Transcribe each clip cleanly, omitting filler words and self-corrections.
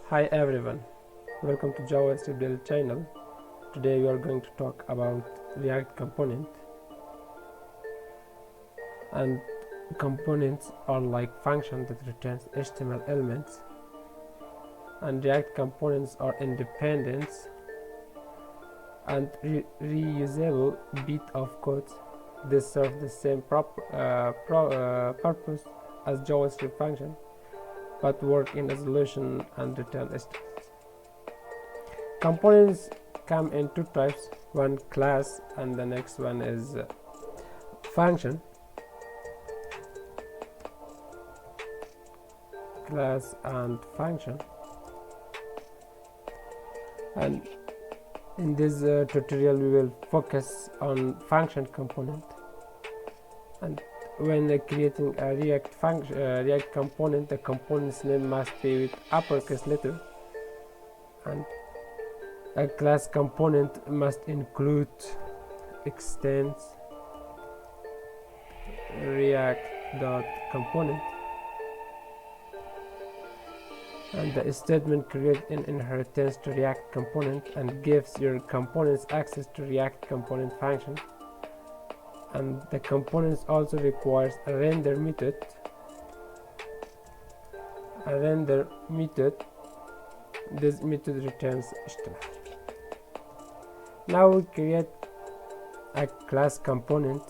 Hi everyone, welcome to JavaScript Daily channel. Today we are going to talk about React component. And components are like functions that returns HTML elements, and React components are independent and reusable bit of code. They serve the same purpose as JavaScript function, but work in isolation and return HTML. Components come in two types, one class and the next one is function. Class and function. And in this tutorial we will focus on function component. And when creating a React component, the component's name must be with uppercase letter, and a class component must include extends react.component, and the statement creates an inheritance to React component and gives your components access to React component function. And the components also requires a render method. This method returns HTML. Now we create a class component,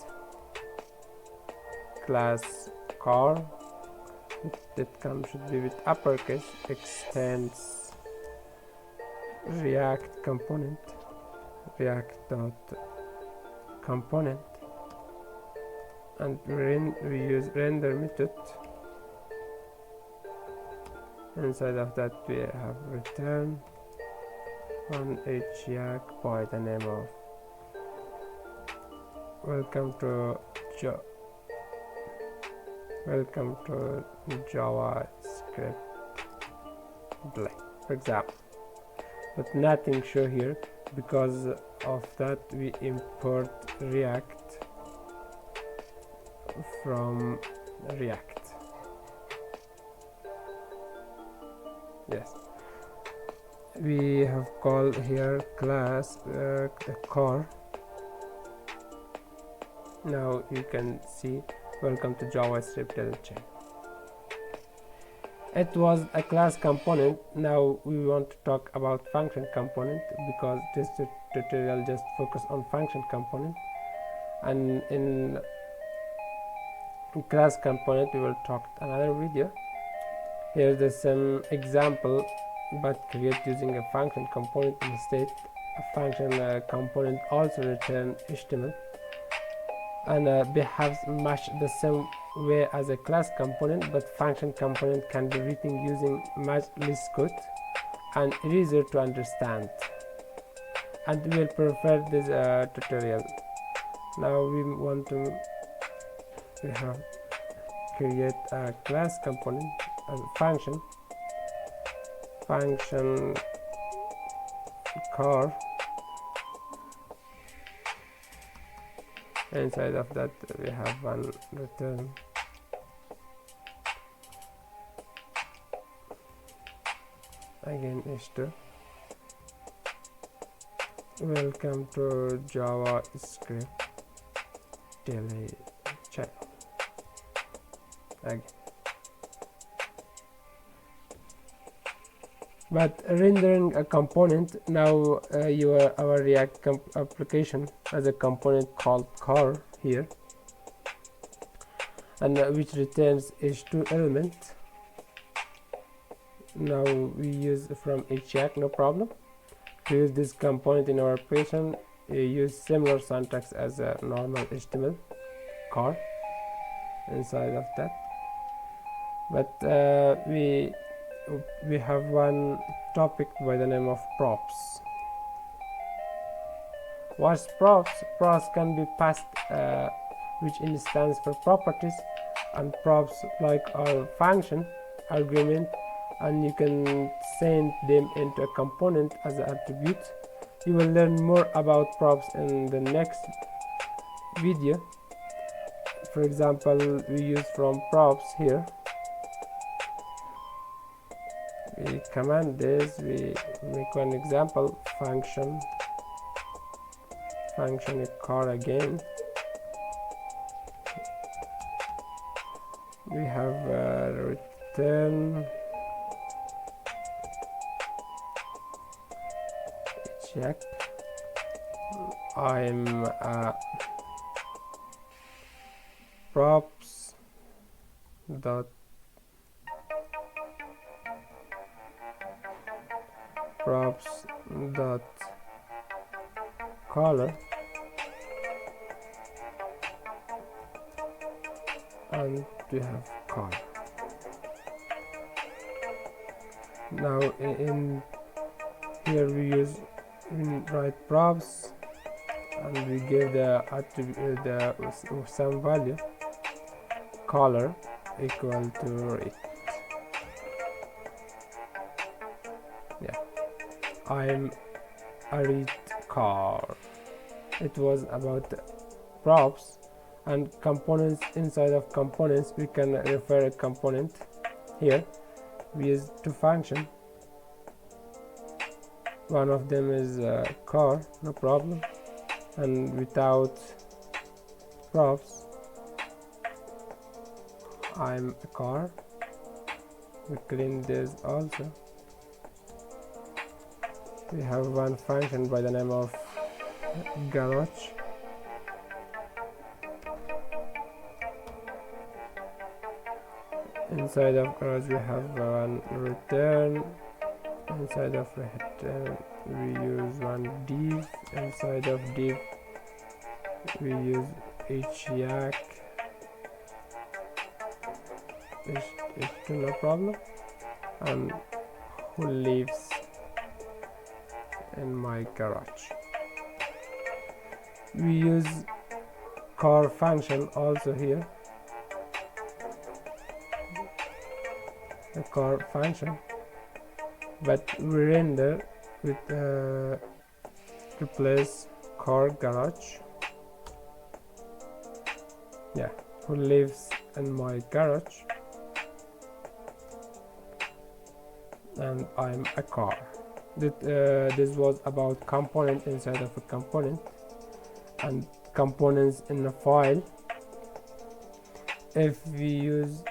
class car, that should be with uppercase, extends React component, react.component, and we use render method. Inside of that we have return one HYAC by the name of welcome to JavaScript blank, for example, but nothing show here. Because of that we import React from React. Yes, we have called here class the car. Now you can see welcome to JavaScript Daily channel. It was a class component. Now we want to talk about function component, because this tutorial just focus on function component, and in class component we will talk another video. Here's the same example but create using a function component instead. A function component also return HTML and behaves much the same way as a class component, but function component can be written using much less code and easier to understand, and we will prefer this tutorial. Now we have create a class component as a function car. Inside of that we have one return again h2 welcome to JavaScript Daily channel again. But rendering a component, now our React application as a component called car here, and which returns h2 element. Now we use from HYAC, no problem. To use this component in our application, we use similar syntax as a normal HTML car inside of that, but we have one topic by the name of props. What's props? Props can be passed, which stands for properties, and props like our function argument, and you can send them into a component as an attribute. You will learn more about props in the next video. For example, we use from props here. We command this, we make one example function car again. We have return check. I'm props dot color, and we have car. Now in here we write props, and we give the some value, color equal to red. Yeah, I'm a red car. It was about props and components. Inside of components we can refer a component. Here we use two functions. One of them is car, no problem, and without props I'm a car. We clean this also. We have one function by the name of garage. Inside of garage we have one return. Inside of return we use one div. Inside of div we use yak. H2, no problem. And who lives in my garage. We use car function also here, a car function, but we render with replace car garage. Yeah, who lives in my garage, and I'm a car. This was about component inside of a component and components in a file. If we use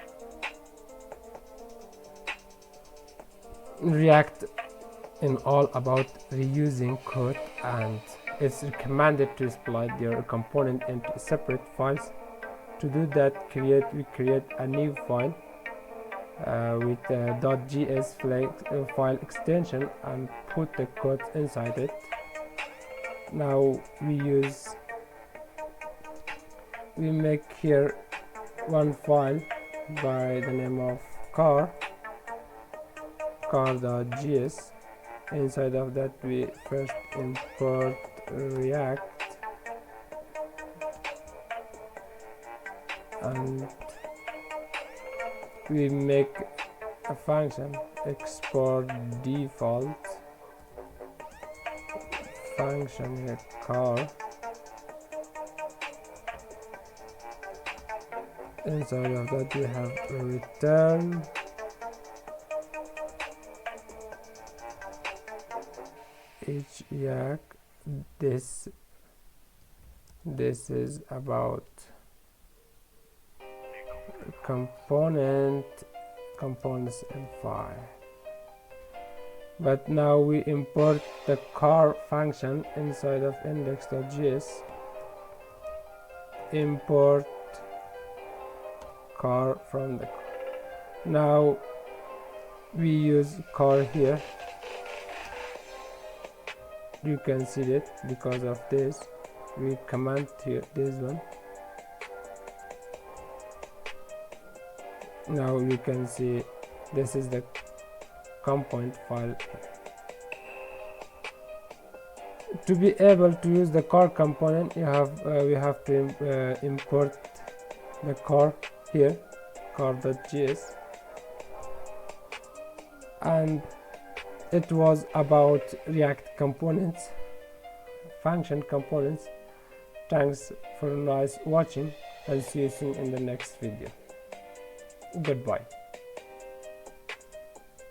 React in all about reusing code, and it's recommended to split your component into separate files. To do that, we create a new file with .gs file extension and put the code inside it. Now we make here one file by the name of car.gs. Inside of that we first import React, and we make a function export default function here, car. Inside of that we have a return yak. This is about components and file. But now we import the car function inside of index.js. Import car from the car. Now we use car here. You can see it because of this. We command here this one. Now you can see this is the component file. To be able to use the car component, we have to import the car here, car.js, and it was about React components, function components. Thanks for nice watching, and see you soon in the next video. Goodbye.